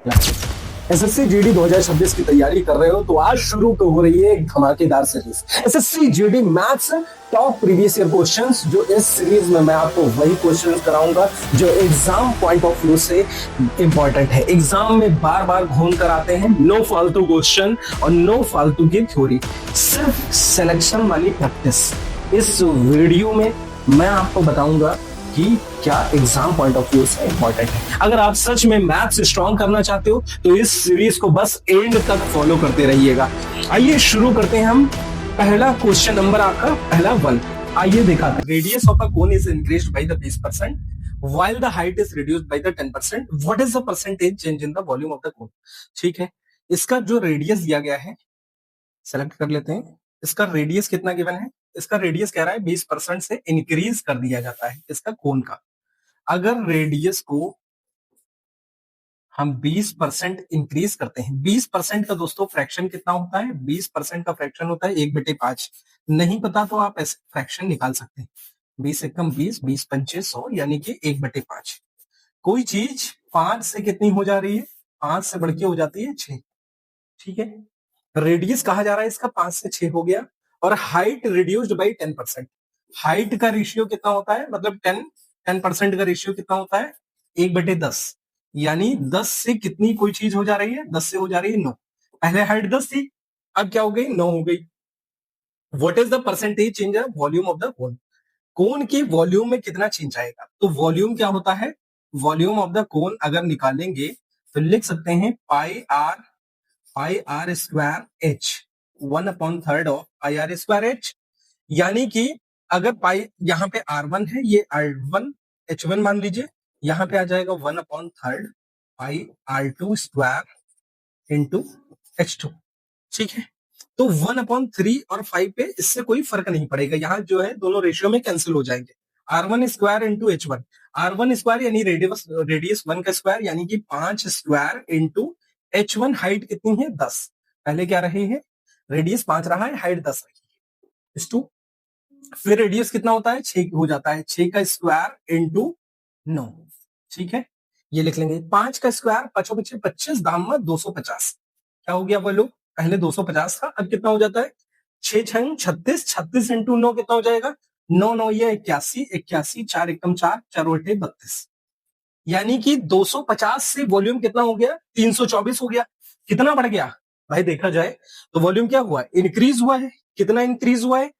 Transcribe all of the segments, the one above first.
SSC GD 2026 की तैयारी कर रहे हो तो आज शुरू तो हो रही है एक धमाकेदार series SSC GD maths top previous year questions. जो इस सीरीज में मैं आपको वही क्वेश्चंस कराऊंगा जो एग्जाम पॉइंट ऑफ व्यू से इंपॉर्टेंट है, एग्जाम में बार बार घूम कर आते हैं। नो फालतू क्वेश्चन और नो फालतू की थ्योरी, सिर्फ सिलेक्शन वाली प्रैक्टिस। इस वीडियो में मैं आपको बताऊंगा कि क्या एग्जाम पॉइंट ऑफ व्यू से इंपॉर्टेंट है। अगर आप सच में मैथ्स स्ट्रॉन्ग करना चाहते हो तो इस सीरीज को बस एंड तक फॉलो करते रहिएगा। आइए शुरू करते हैं हम। पहला क्वेश्चन नंबर आपका पहला 1। आइए देखा, radius of a cone is increased by the 20% while the height is reduced by the 10%. what is the percentage change in the volume of the cone? ठीक है, इसका जो रेडियस दिया गया है सेलेक्ट कर लेते हैं। इसका रेडियस कितना गिवन है? इसका रेडियस कह रहा है 20% से इंक्रीज कर दिया जाता है इसका कोन का। अगर रेडियस को हम 20% इंक्रीज करते हैं, 20% का दोस्तों फ्रैक्शन कितना होता है? 20% का फ्रैक्शन होता है 1/5। नहीं पता तो आप ऐसे फ्रैक्शन निकाल सकते हैं। 20 एकम 20, 20 पंचे 100, यानी कि 1/5। कोई चीज 5 से कितनी हो जा रही है? 5 से बढ़ के हो जाती है 6। ठीक है, रेडियस कहा जा रहा है इसका 5 से 6 हो गया। और हाइट रिड्यूस्ड बाई 10%। हाइट का रेशियो कितना होता है? मतलब 10% का रेशियो कितना होता है? 1/10। यानी 10 से कितनी कोई चीज हो जा रही है? 10 से हो जा रही है 9। पहले हाइट 10 थी, अब क्या हो गई? 9 हो गई। What is the percentage change है वॉल्यूम ऑफ द कोन? कोन के वॉल्यूम में कितना चेंज आएगा? तो वॉल्यूम क्या होता है? वॉल्यूम ऑफ द कोन अगर निकालेंगे तो लिख सकते हैं pi r square h, 1/3 of pi r square h. यानी कि अगर पाई यहाँ पे R1 है, ये R1 H1 मान लीजिए, यहाँ पे आ जाएगा 1/3 पाई R2 स्क्वायर इंटू H2। ठीक है, तो 1/3 और 5 पे इससे कोई फर्क नहीं पड़ेगा, यहाँ जो है दोनों रेशियो में कैंसिल हो जाएंगे। R1 square into H1, R1 square यानी रेडियस 1 का स्क्वायर, यानी कि 5 स्क्वायर इंटू H1। हाइट कितनी है? 10। पहले क्या रही है? रेडियस 5 रहा है, हाइट 10 रही है, इस 2। फिर रेडियस कितना होता है? 6 हो जाता है, 6 का स्क्वायर इंटू 9। ठीक है, ये लिख लेंगे। 5 का स्क्वायर 5 25 25 दाम में 250। क्या हो गया बोलो? पहले 250 था, अब कितना हो जाता है? 6 6 36, 36 इंटू 9 कितना हो जाएगा? 9 9 ये 81, 81 4 एकम 4, 4 बटे 32। यानी कि 250 से वॉल्यूम कितना हो गया? 324 हो गया। कितना बढ़ गया भाई? देखा जाए तो वॉल्यूम क्या हुआ? इंक्रीज हुआ है। कितना इंक्रीज हुआ है?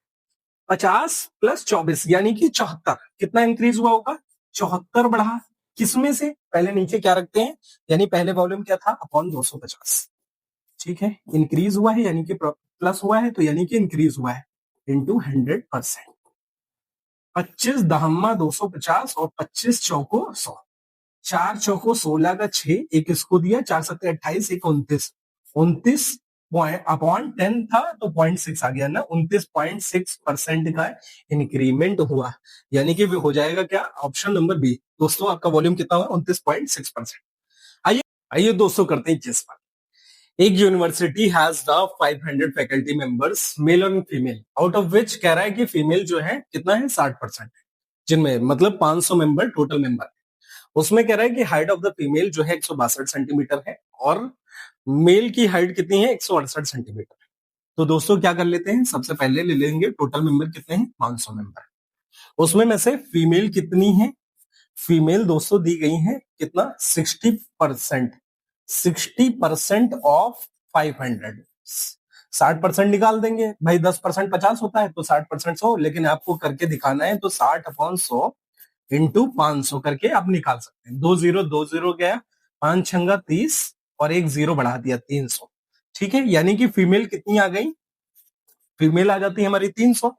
50 + 24 यानी कि 74। कितना इंक्रीज हुआ होगा? 74 बढ़ा। किसमें से? पहले नीचे क्या रखते हैं, यानी पहले वॉल्यूम क्या था? अपॉन 250। ठीक है, इंक्रीज हुआ है यानी कि प्लस हुआ है, तो यानी कि इंक्रीज हुआ है इंटू 100%। 25 दहम्मा 250 और 25 चौको 100। 4 चौको 16 का 6, एक इसको दिया, 4 7 28, एक 29। 29 अपॉन 10 था तो 0.6 आ गया ना, 29.6% का इंक्रीमेंट हुआ। यानी कि हो जाएगा क्या? Option number B. दोस्तों आपका वॉल्यूम कितना हुआ? 29.6%। आइए आइए दोस्तों करते हैं चेस बात। एक university has the 500 faculty members, male और फीमेल, आउट ऑफ विच कह रहा है कि फीमेल जो है कितना है? 60%। जिनमें मतलब 500 मेंबर टोटल मेंबर। उसमें कह रहा है कि हाइट ऑफ द फीमेल जो है 162 सेंटीमीटर है और मेल की हाइट कितनी है? 168 सेंटीमीटर। तो दोस्तों क्या कर लेते हैं, सबसे पहले ले लेंगे टोटल मेंबर कितने हैं? 500 मेंबर। उसमें में से फीमेल कितनी है? फीमेल दोस्तों दी गई है कितना? 60%। 60% ऑफ 500, 60% निकाल देंगे भाई। 10% 50 होता है तो 60% 100, लेकिन आपको करके दिखाना है तो 60/100 इंटू 500 करके आप निकाल सकते हैं। 2 0 गया, 5 छंगा 30 और एक 0 बढ़ा दिया 300। ठीक है, यानी कि फीमेल कितनी आ गई? फीमेल आ जाती है हमारी 300।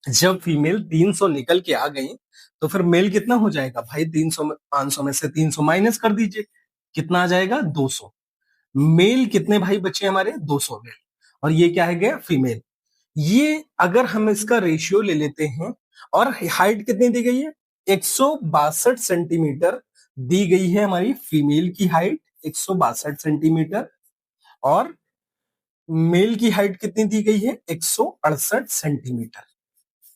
जब फीमेल 300 निकल के आ गई तो फिर मेल कितना हो जाएगा भाई? 300 में 500 में से 300 माइनस कर दीजिए, कितना आ जाएगा? 200। मेल कितने भाई बचे हमारे? 200 मेल। और ये क्या है गया? फीमेल। ये अगर हम इसका रेशियो ले लेते हैं, और हाइट कितनी दी गई है? 162 सेंटीमीटर दी गई है हमारी फीमेल की हाइट, 162 सेंटीमीटर। और मेल की हाइट कितनी दी गई है? 168 सेंटीमीटर।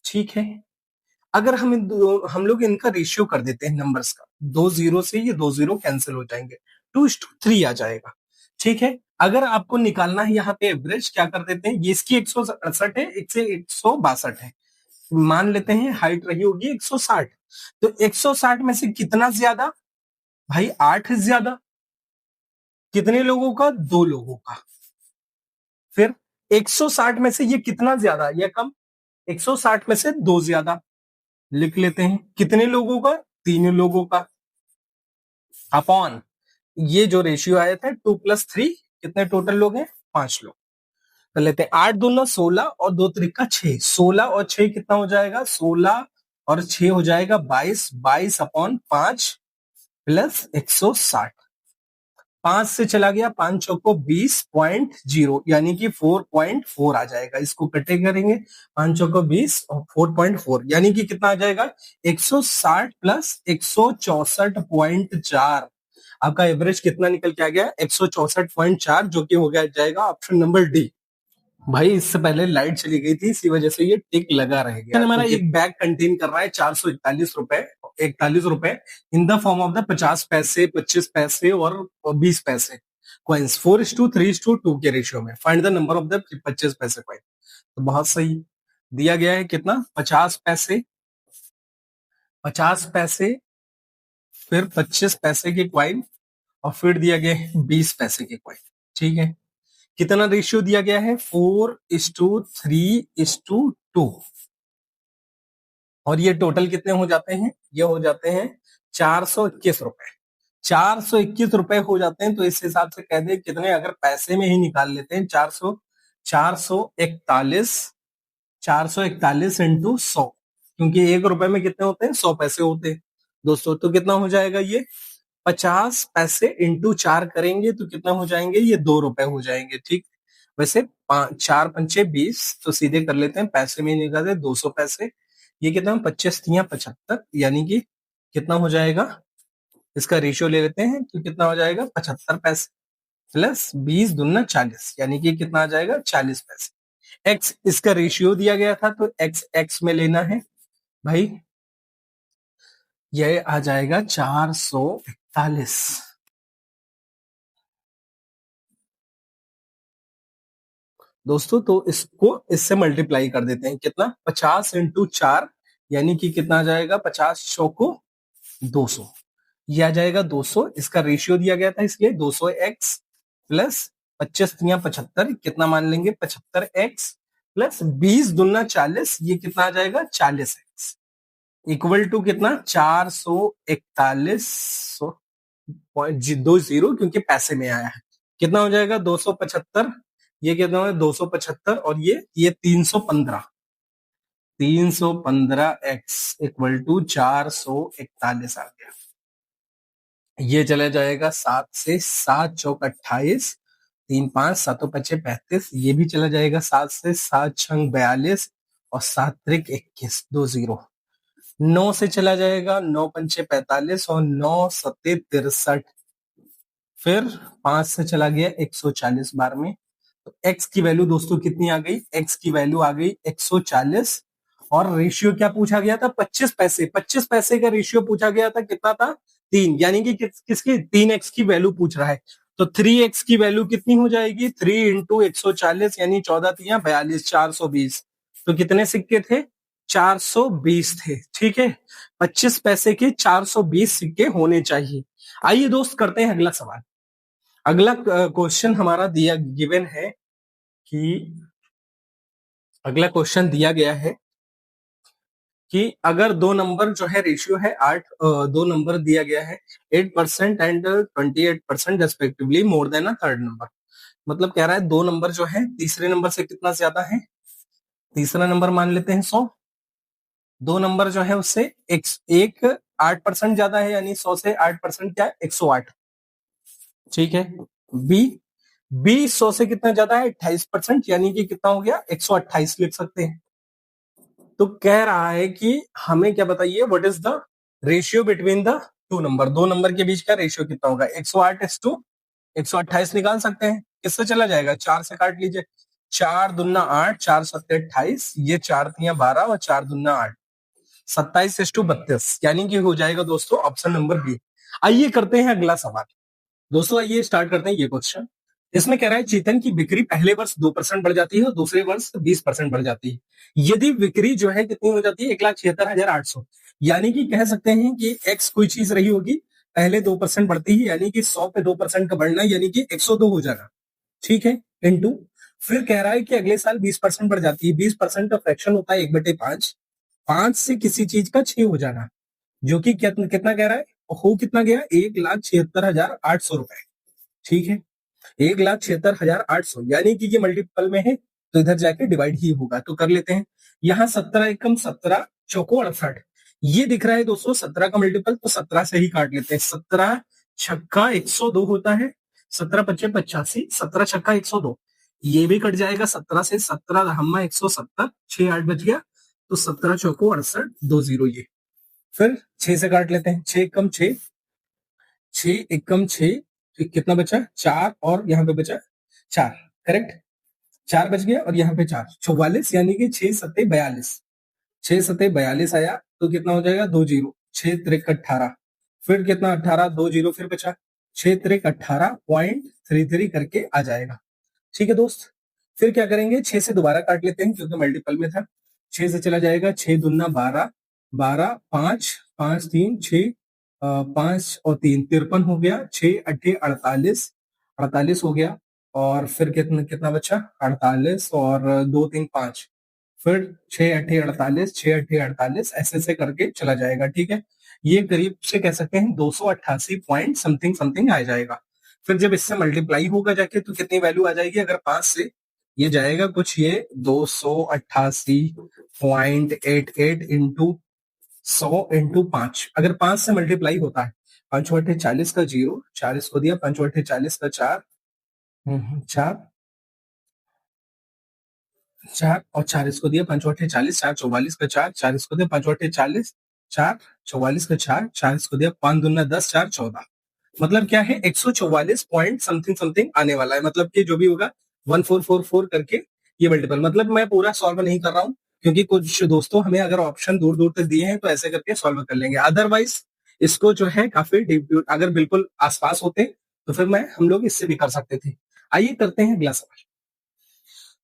ठीक है, अगर हम लोग इनका रेशियो कर देते हैं नंबर्स का, 2 0 से ये 2 0 कैंसिल हो जाएंगे, 2:3 आ जाएगा। ठीक है, अगर आपको निकालना है यहाँ पे एवरेज, क्या कर देते हैं, ये इसकी 168 है, इससे 162 है, मान लेते हैं हाइट रही होगी 160, तो 160 में से कितना ज्यादा भाई, 8 ज्यादा, कितने लोगों का, 2 लोगों का। फिर 160 में से ये कितना ज्यादा या कम, 160 में से 2 ज्यादा, लिख लेते हैं कितने लोगों का, 3 लोगों का, अपॉन ये जो रेशियो आया था 2+3, कितने टोटल लोग हैं, 5 लोग। कर लेते हैं 8 दूना 16 और 2 त्रिका 6, 16 और 6 कितना हो जाएगा, 16 और 6 हो जाएगा 22, 22 अपॉन 5 प्लस 160, 5 से चला गया, 5 चौको 20.0 यानी कि 4.4 आ जाएगा। इसको कटे करेंगे, 5 चौको 20 और 4.4 यानी कि कितना आ जाएगा, 160 प्लस 164.4। आपका एवरेज कितना निकल के आ गया, 164.4, जो कि हो गया जाएगा ऑप्शन नंबर डी। भाई इससे पहले लाइट चली गई थी, इसी वजह से ये टिक लगा रह गया। हमारा एक बैग कंटेन कर रहा है 441 रुपए in the form of the 50 पैसे, 25 पैसे और 20 पैसे कॉइन्स, 4:3:2 के रेशियो में। Find the number of the 25 पैसे कॉइन। तो बहुत सही दिया गया है, कितना, 50 पैसे, 50 पैसे, फिर 25 पैसे के कॉइन, और फिर दिया गया है 20 पैसे के कॉइन। ठीक है, कितना रेशियो दिया गया है, 4:3:2, और ये टोटल कितने हो जाते हैं, ये हो जाते हैं 421 रुपए, 421 रुपए हो जाते हैं। तो इस हिसाब से कह दे कितने, अगर पैसे में ही निकाल लेते हैं, 441, 441 इंटू 100, क्योंकि 1 रुपए में कितने होते हैं, 100 पैसे होते हैं दोस्तों। तो कितना हो जाएगा, ये 50 पैसे इंटू 4 करेंगे तो कितना हो जाएंगे, ये 2 रुपए हो जाएंगे। ठीक, वैसे 4 पंचे 20, तो सीधे कर लेते हैं, पैसे में निकालते 200 पैसे, ये कितना, 25×3=75, यानी कि कितना हो जाएगा, इसका रेशियो ले लेते हैं तो कितना हो जाएगा, 75 पैसे प्लस 20×2=40, यानी कि कितना आ जाएगा, 40 पैसे। एक्स इसका रेशियो दिया गया था, तो एक्स एक्स में लेना है भाई, यह आ जाएगा 441 दोस्तों। तो इसको इससे मल्टीप्लाई कर देते हैं, कितना, 50×4, यानी कि कितना आ जाएगा, 50 चौको 200, ये आ जाएगा 200। इसका रेशियो दिया गया था, इसलिए 200x प्लस 25×75, कितना मान लेंगे, 75x प्लस 20×40, ये कितना आ जाएगा, 40x, इक्वल टू कितना, 441.20, क्योंकि पैसे में आया है। कितना हो जाएगा, 275, ये कितना है, 275, और ये 315, 315x इक्वल टू 441 आ गया। ये चला जाएगा 7 से, 7 चौक 28, 3 5 7 5 35, ये भी चला जाएगा 7 से, 7 6 42 और 7 त्रिक 21, 20, 9 से चला जाएगा, 9 पंचे 45 और 9 सत्ते 63, फिर 5 से चला गया 140 बार में। तो x की वैल्यू दोस्तों कितनी आ गई, x की वैल्यू आ गई 140, और रेशियो क्या पूछा गया था, 25 पैसे, 25 पैसे का रेशियो पूछा गया था, कितना था, 3, यानी कि किसकी, 3x की वैल्यू पूछ रहा है। तो 3x की वैल्यू कितनी हो जाएगी, 3×140, यानी 14×3=42, 420। तो कितने सिक्के थे, 420 थे। ठीक है, 25 पैसे के 420 सिक्के होने चाहिए। आइए दोस्त करते हैं अगला सवाल। अगला क्वेश्चन हमारा दिया गिवन है कि, अगला क्वेश्चन दिया गया है कि अगर दो नंबर जो है रेशियो है 8, दो नंबर दिया गया है 8% and 28% respectively more than a third number. मतलब कह रहा है दो नंबर जो है तीसरे नंबर से कितना ज्यादा है, तीसरा नंबर मान लेते हैं 100, दो नंबर जो है उससे एक 8% ज्यादा है, यानी 100 से 8% क्या है, 108। ठीक है, बी बी 100 से कितना ज्यादा है, 28%, यानी कि कितना हो गया, 128 लिख सकते हैं। तो कह रहा है कि हमें क्या बताइए, what is the ratio between the two number, दो नंबर के बीच का रेशियो कितना होगा, 108:128 128 निकाल सकते हैं, किससे चला जाएगा, 4 से काट लीजिए, 4×2=8, 4×7=28, ये 4×3=12 और 4×2=8, 27:32, यानी कि हो जाएगा दोस्तों ऑप्शन नंबर बी। आइए करते हैं अगला सवाल दोस्तों आइए स्टार्ट करते हैं ये क्वेश्चन। इसमें कह रहा है चेतन की बिक्री पहले वर्ष 2% बढ़ जाती है और दूसरे वर्ष 20% बढ़ जाती है। यदि बिक्री जो है कितनी हो जाती है 1,76,800, यानी कि कह सकते हैं कि एक्स कोई चीज रही होगी, पहले 2% बढ़ती है यानी कि 100 पे 2% का बढ़ना यानी कि 102 हो जाना। ठीक है, इंटू फिर कह रहा है कि अगले साल 20% बढ़ जाती है। 20% का फ्रैक्शन होता है 1/5। 5 से किसी चीज का 6 हो जाना, जो कि कितना कह रहा है, हो कितना गया 1,76,800 रुपए। ठीक है, 1,76,800 यानी कि ये मल्टीपल में है तो इधर जाके डिवाइड ही होगा, तो कर लेते हैं। यहाँ 17 एकम 17 चौको 68, ये दिख रहा है दोस्तों 17 का मल्टीपल, तो 17 से ही काट लेते हैं। 17 छक्का 102 होता है, 17 पच्चे 85, 17 छक्का 102, ये भी कट जाएगा 17 से। 17 हममा 170, 6 8 बच गया, तो 17 चौको 68, 20 ये। फिर 6 से काट लेते हैं, 6 एकम 6, 6 एकम 6, तो कितना बचा 4, और यहाँ पे बचा 4, करेक्ट। 4 बच गया और यहाँ पे 4, 44, यानी कि 6 सत्ते 42, 6 सत्ते 42 आया, तो कितना हो जाएगा 2 जीरो, 6 त्रिक 18, फिर कितना 18, 2 जीरो फिर बचा, 6 त्रिक 18.33 करके आ जाएगा। ठीक है दोस्त, फिर क्या करेंगे, 6 से दोबारा काट लेते हैं क्योंकि मल्टीपल में था। 6 से चला जाएगा, 6 दूना 12, 12 5 5 3 6, 5 और 3 53 हो गया, 6 अट्ठे 48, 48 हो गया, और फिर कितना कितना बचा 48 और 2 3 5, फिर 6 अट्ठे 48, 6 अट्ठे 48, ऐसे ऐसे करके चला जाएगा। ठीक है, ये करीब से कह सकते हैं 288 पॉइंट समथिंग समथिंग आ जाएगा। फिर जब इससे मल्टीप्लाई होगा जाके तो कितनी वैल्यू आ जाएगी, अगर 5 से ये जाएगा कुछ, ये 288.88 इंटू 100 इंटू 5, अगर 5 से मल्टीप्लाई होता है, 5 अट्ठे 40 का 0, 4 इसको दिया, 5 अट्ठे 40 का 4, 4 4 और 4 इसको दिया, 5 अट्ठे 40, 4 44 का 4, 4 इसको दिया, 5 अट्ठे 40, 4 44 का 4, 4 इसको दिया, 5 दूना 10, 4 14, मतलब क्या है 144 पॉइंट समथिंग समथिंग आने वाला है। मतलब कि जो भी होगा 1444 करके ये मल्टीपल, मतलब मैं पूरा सॉल्व नहीं कर रहा हूँ क्योंकि कुछ दोस्तों हमें अगर ऑप्शन दूर दूर तक दिए हैं तो ऐसे करके सॉल्व कर लेंगे, अदरवाइज इसको जो है काफी अगर बिल्कुल आसपास होते तो फिर मैं हम लोग इससे भी कर सकते थे। आइए करते हैं अगला सवाल।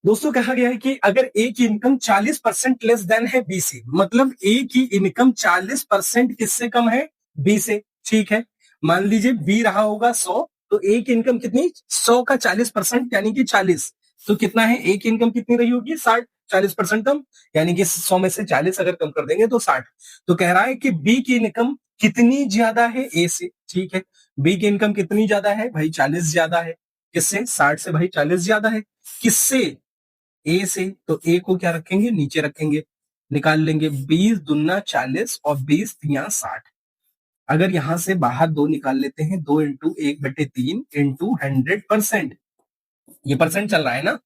दोस्तों कहा गया है कि अगर ए की इनकम 40% लेस देन है बी से, मतलब ए की इनकम 40% किससे कम है, बी से। ठीक है, मान लीजिए बी रहा होगा 100, तो ए की इनकम कितनी, 100 का 40% यानी कि 40, तो कितना है ए की इनकम कितनी रही होगी 60, 40% कम, यानी कि 100 में से 40 अगर कम कर देंगे तो 60। तो कह रहा है कि बी की इनकम कितनी ज्यादा है ए से। ठीक है, बी की इनकम कितनी ज्यादा है भाई, 40 ज्यादा है, किससे, 60 से भाई 40 ज्यादा है, किससे, ए से। तो ए को क्या रखेंगे, नीचे रखेंगे, निकाल लेंगे 20 दुना 40 और 20 तिया 60। अगर यहां से बाहर 2 निकाल लेते हैं, 2 इंटू 1/3 इंटू 100%, ये परसेंट चल रहा है ना।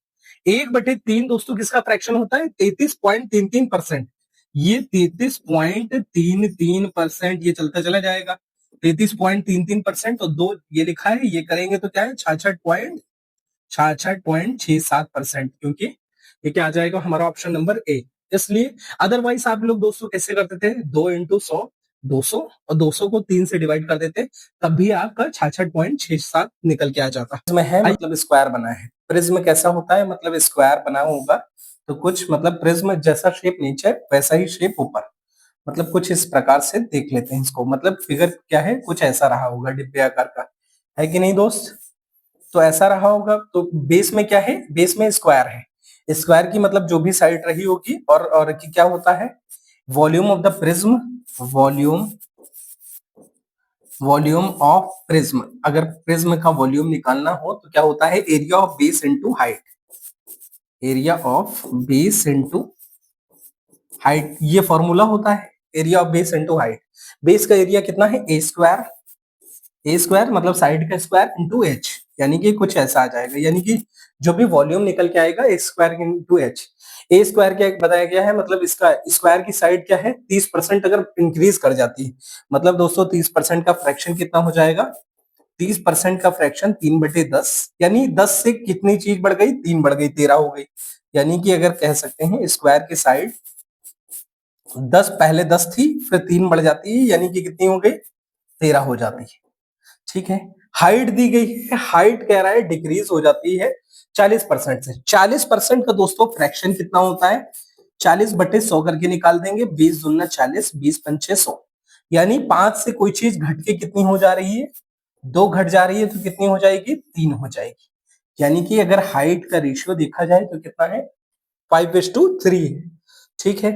1/3 दोस्तों किसका फ्रैक्शन होता है, 33.33%, ये 33.33%, ये चलता चला जाएगा 33.33%, और 2 ये लिखा है, ये करेंगे तो क्या है 66.67%, क्योंकि ये क्या आ जाएगा हमारा ऑप्शन नंबर ए, इसलिए। अदरवाइज आप लोग दोस्तों कैसे करते थे, 2 इंटू 100 200, और 200 को 3 से डिवाइड कर देते, तब भी आपका 66.67 निकल के आ जाता। इसमें है मतलब स्क्वायर बना है, प्रिज्म कैसा होता है, मतलब स्क्वायर बना होगा, तो कुछ मतलब प्रिज्म जैसा शेप नीचे वैसा ही शेप ऊपर, मतलब कुछ इस प्रकार से देख लेते हैं इसको, मतलब फिगर क्या है, कुछ ऐसा रहा होगा डिब्बे आकार का, है कि नहीं दोस्त। तो ऐसा रहा होगा, तो बेस में क्या है, बेस में स्क्वायर है, स्क्वायर की मतलब जो भी साइड रही होगी, और की क्या होता है, volume of the prism, volume volume of prism, अगर प्रिज्म का वॉल्यूम निकालना हो तो क्या होता है, area of base into height, area of base into height, ये फॉर्मूला होता है, area of base into height. Base का एरिया कितना है, ए स्क्वायर, ए स्क्वायर मतलब साइड का स्क्वायर इंटू एच, यानी कि कुछ ऐसा आ जाएगा, यानी कि जो भी वॉल्यूम निकल के आएगा ए स्क्वायर इंटू एच। ए स्क्वायर क्या बताया गया है, मतलब इसका स्क्वायर की साइड क्या है 30% अगर इंक्रीज कर जाती है, मतलब दोस्तों 30% का फ्रैक्शन कितना हो जाएगा, 30% का फ्रैक्शन 3/10, यानी 10 से कितनी चीज बढ़ गई, 3 बढ़ गई, 13 हो गई, यानी कि अगर कह सकते हैं स्क्वायर की साइड 10, पहले 10 थी फिर 3 बढ़ जाती है, यानी कि कितनी हो गई 13 हो जाती है। ठीक है, हाइट दी गई है, हाइट कह रहा है डिक्रीज हो जाती है 40% से। 40% का दोस्तों फ्रैक्शन कितना होता है? 40/100 करके निकाल देंगे। 20 दूना 40, 20 पंचे 100, यानी 5 से कोई चीज घट के कितनी हो जा रही है? 2 घट जा रही है तो कितनी हो जाएगी? 3 हो जाएगी। यानी कि अगर हाइट का रेशियो देखा जाए तो कितना है? 5:3 है। ठीक है,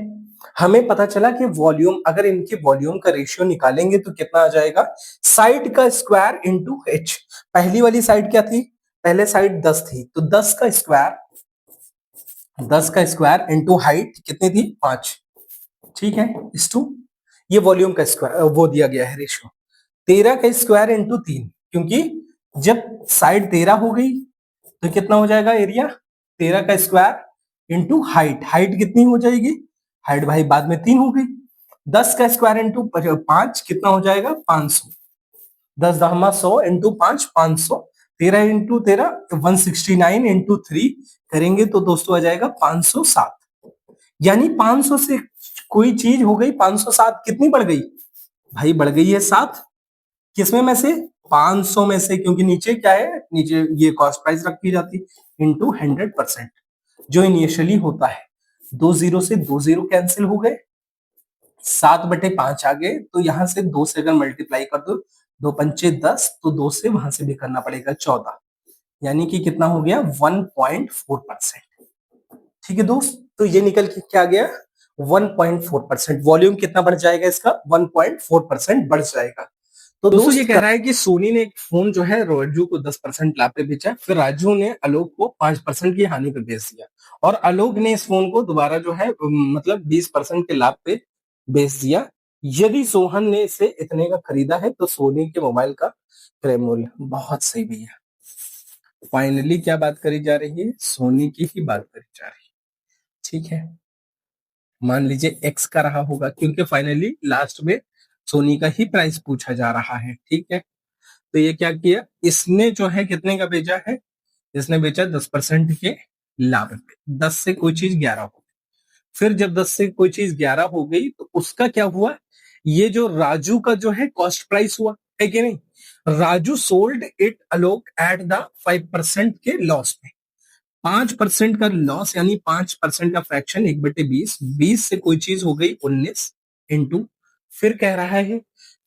हमें पता चला कि वॉल्यूम, अगर इनके वॉल्यूम का रेशियो निकालेंगे तो कितना आ जाएगा? साइड का स्क्वायर इंटू एच। पहली वाली साइड क्या थी? पहले साइड 10 थी, तो 10 का स्क्वायर इंटू हाइट कितनी थी? 5। ठीक है, इस टू ये वॉल्यूम का स्क्वायर वो दिया गया है रेशियो। 13 का स्क्वायर इंटू 3, क्योंकि जब साइड 13 हो गई तो कितना हो जाएगा एरिया? 13 का स्क्वायर इंटू हाइट, हाइट कितनी हो जाएगी? हाइट भाई बाद में 3 हो गई। 10 का स्क्वायर इंटू 5 कितना हो जाएगा? 500। 10 दहमा 100 इंटू 5 500। 13 इंटू 13 169 इंटू 3 करेंगे तो दोस्तों आ जाएगा 507। यानी 500 से कोई चीज हो गई 507, कितनी बढ़ गई भाई? बढ़ गई है 7। किसमें में से? 500 में से, क्योंकि नीचे क्या है? नीचे ये कॉस्ट प्राइस रखी जाती इंटू 100% जो इनिशियली होता है। 2 जीरो से 2 जीरो कैंसिल हो गए, 7/5 आ गए, तो यहां से 2 से अगर मल्टीप्लाई कर दो, 2 पंचे 10, तो 2 से वहां से भी करना पड़ेगा 14, यानी कि कितना हो गया? 1.4%। ठीक है दोस्त, तो ये निकल के क्या गया? 1.4%। वॉल्यूम कितना बढ़ जाएगा इसका? 1.4% बढ़ जाएगा। तो दोस्तों ये कह रहा है कि सोनी ने एक फोन जो है राजू को 10% लाभ पे बेचा, फिर राजू ने आलोक को 5% की हानि पे बेच दिया, और आलोक ने इस फोन को दोबारा जो है मतलब 20% के लाभ पे बेच दिया। यदि सोहन ने इसे इतने का खरीदा है तो सोनी के मोबाइल का क्रय मूल्य। बहुत सही भैया। फाइनली क्या बात करी जा रही है? सोनी की ही बात करी जा रही है। ठीक है, मान लीजिए एक्स का रहा होगा, क्योंकि फाइनली लास्ट में सोनी का ही प्राइस पूछा जा रहा है। ठीक है, तो ये क्या किया इसने जो है कितने का बेचा है? इसने बेचा 10% के लाभ पे। 10 से कोई चीज 11 हो, फिर जब 10 से कोई चीज 11 हो गई तो उसका क्या हुआ? ये जो राजू का जो है कॉस्ट प्राइस हुआ है कि नहीं? Raju sold it Alok at the 5% के लॉस में। 5% का लॉस, यानी 5% का फ्रैक्शन 1/20। 20 से कोई चीज हो गई 19 इंटू, फिर कह रहा है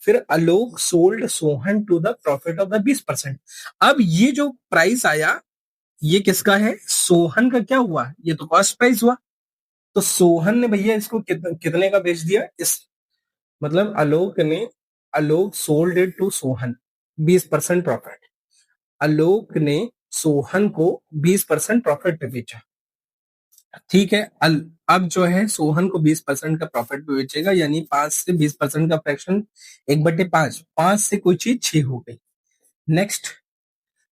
फिर Alok sold Sohan to the profit of the 20%। अब ये जो प्राइस आया ये किसका है? सोहन का क्या हुआ? ये तो कॉस्ट प्राइस हुआ। तो सोहन ने भैया इसको कितने का बेच दिया? इस मतलब Alok sold it to Sohan 20% profit. Alok ने सोहन को 20% प्रॉफिट पे बेचा। ठीक है, अब जो है सोहन को 20% का प्रॉफिट पे बेचेगा, यानी 5 से 20% का फ्रैक्शन 1/5। 5 से कोई चीज 6 हो गई। नेक्स्ट,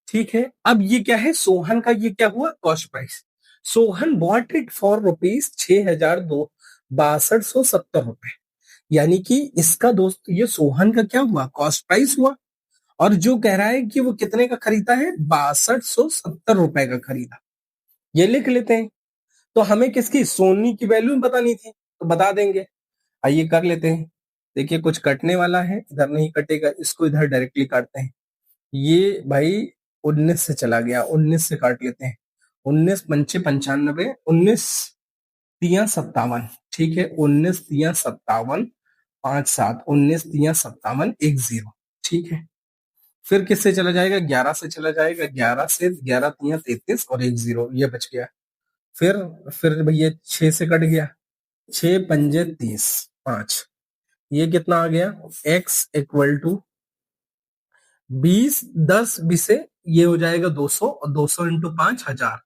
ठीक है, अब ये क्या है? सोहन का ये क्या हुआ? Cost price. Sohan bought it for rupees 6,6270 रुपए, यानी कि इसका दोस्त ये सोहन का क्या हुआ? कॉस्ट प्राइस हुआ। और जो कह रहा है कि वो कितने का खरीदा है? 6270 रुपए का खरीदा। ये लिख लेते हैं। तो हमें किसकी? सोनी की वैल्यू बतानी थी, तो बता देंगे। आइए कर लेते हैं। देखिए कुछ कटने वाला है, इधर नहीं कटेगा, इसको इधर डायरेक्टली काटते हैं। ये भाई 19 से चला गया, 19 से काट लेते हैं। 19 पंचे 95, 19 तिया 57। ठीक है, 19 तिया 57, 5 7, 19 तिया 57, 10। ठीक है, फिर किससे चला जाएगा? 11 से चला जाएगा। 11 से 11 तिया 33 और 10 ये बच गया। फिर भैया 6 से कट गया। 6 पंजे 30, 5। ये कितना आ गया? x इक्वल टू 20, 10 20 से ये हो जाएगा 200, और 200 इंटू 5 1000,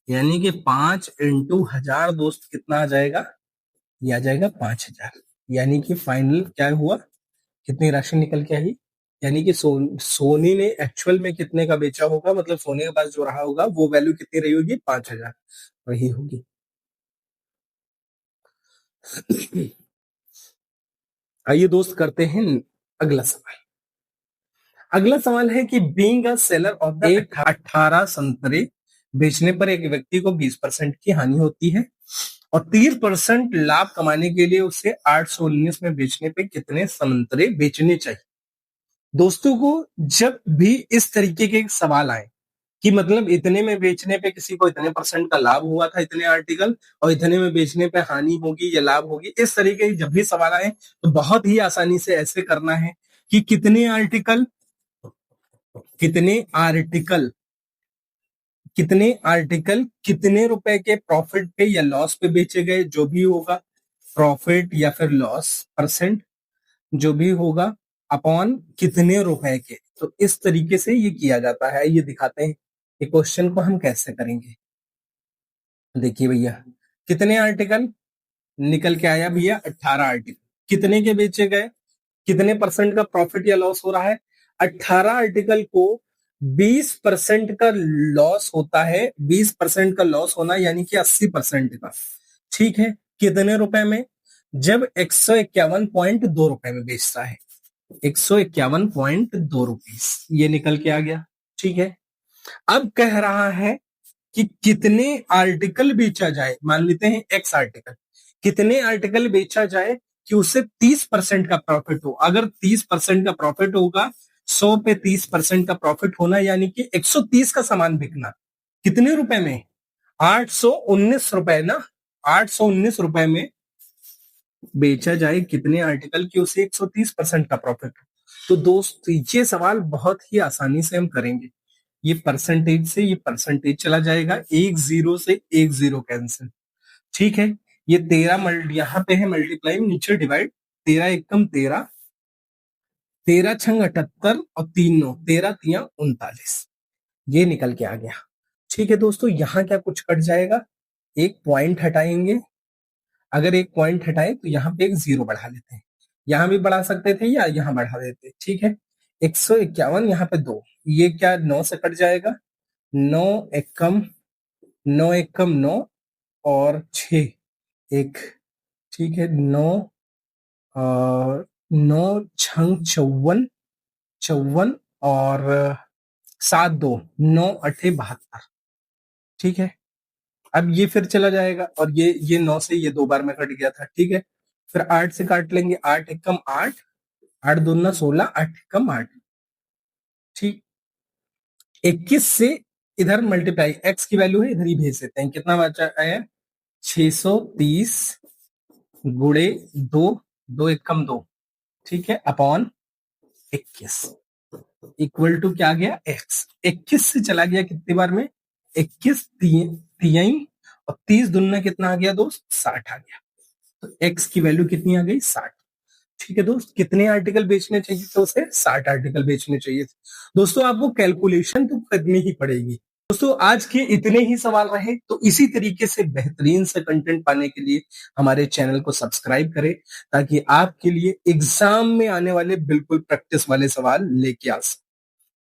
यानी कि 5 इंटू 1000 दोस्त कितना आ जाएगा? ये आ जाएगा 5000। यानी कि फाइनल क्या हुआ? कितनी राशि निकल के आई? यानी कि सोनी ने एक्चुअल में कितने का बेचा होगा, मतलब सोनी के पास जो रहा होगा वो वैल्यू कितनी रही होगी? 5000 वही होगी। आइए दोस्त करते हैं अगला सवाल। अगला सवाल है कि being a seller of the 18 संतरे बेचने पर एक व्यक्ति को 20% की हानि होती है, और 30% लाभ कमाने के लिए उसे 819 में बेचने पे कितने संतरे बेचने चाहिए? दोस्तों को जब भी इस तरीके के सवाल आए कि मतलब इतने में बेचने पे किसी को इतने परसेंट का लाभ हुआ था इतने आर्टिकल, और इतने में बेचने पे हानि होगी या लाभ होगी, इस तरीके के जब भी सवाल आए तो बहुत ही आसानी से ऐसे करना है कि कितने आर्टिकल कितने रुपए के प्रॉफिट पे या लॉस पे बेचे गए, जो भी होगा प्रॉफिट या फिर लॉस परसेंट जो भी होगा अपॉन कितने रुपए के। तो इस तरीके से ये किया जाता है। ये दिखाते हैं कि क्वेश्चन को हम कैसे करेंगे। देखिए भैया, कितने आर्टिकल निकल के आया भैया, 18 आर्टिकल। कितने के बेचे गए, कितने परसेंट का प्रॉफिट या लॉस हो रहा है, 18 आर्टिकल को 20% का लॉस होता है। 20% का लॉस होना यानी कि 80% का। ठीक है, कितने रुपए में, जब 151.2 रुपए में बेचता है, 151.2 रुपीज ये निकल के आ गया। ठीक है, अब कह रहा है कि कितने आर्टिकल बेचा जाए, मान लेते हैं एक्स आर्टिकल, कितने आर्टिकल बेचा जाए कि उससे 30% का प्रॉफिट हो। अगर 30% का प्रॉफिट होगा, 100 पे 30% का प्रॉफिट होना यानी कि 130 का सामान बिकना। कितने रुपए में, 819 रुपए ना, 819 रुपए में बेचा जाए कितने आर्टिकल की उसे 130% का प्रॉफिट हो। तो दोस्त ये सवाल बहुत ही आसानी से हम करेंगे। ये परसेंटेज से ये परसेंटेज चला जाएगा, एक जीरो से एक जीरो कैंसिल। ठीक है, ये 13 यहाँ पे है मल्टीप्लाई, नीचे डिवाइड, 13 एकम 13, 13 छंग 78 और 3 9, 13 तिया 39, ये निकल के आ गया। ठीक है दोस्तों, यहाँ क्या कुछ कट जाएगा, एक पॉइंट हटाएंगे। अगर एक पॉइंट हटाए तो यहाँ पे एक जीरो बढ़ा लेते हैं, यहाँ भी बढ़ा सकते थे या यहाँ बढ़ा देते। ठीक है, 151 यहाँ पे 2, ये क्या 9 से कट जाएगा, 9 एकम 9 एकम 9 और 6 एक। ठीक है, 9 और 9 छंग 54, 54 और 7 2, 9 8 72। ठीक है, अब ये फिर चला जाएगा और ये 9 से ये 2 बार में कट गया था। ठीक है, फिर 8 से काट लेंगे, 8 एकम 8, 8 दूना 16, 8 एकम 8। ठीक, 21 से इधर मल्टीप्लाई, एक्स की वैल्यू है इधर ही भेज देते हैं, कितना बचा है, 630 गुड़े 2, 2 एकम 2। ठीक है, अपॉन 21 इक्वल टू क्या आ गया, एक्स। 21 से चला गया कितनी बार में, 21 तिहाई और 30 दुना कितना आ गया दोस्त, 60 आ गया। तो एक्स की वैल्यू कितनी आ गई, 60। ठीक है दोस्त, कितने आर्टिकल बेचने चाहिए थे उसे, 60 आर्टिकल बेचने चाहिए थे। दोस्तों आपको कैलकुलेशन तो करनी ही पड़ेगी। दोस्तों आज के इतने ही सवाल रहे, तो इसी तरीके से बेहतरीन से कंटेंट पाने के लिए हमारे चैनल को सब्सक्राइब करें, ताकि आपके लिए एग्जाम में आने वाले बिल्कुल प्रैक्टिस वाले सवाल लेके आ सके।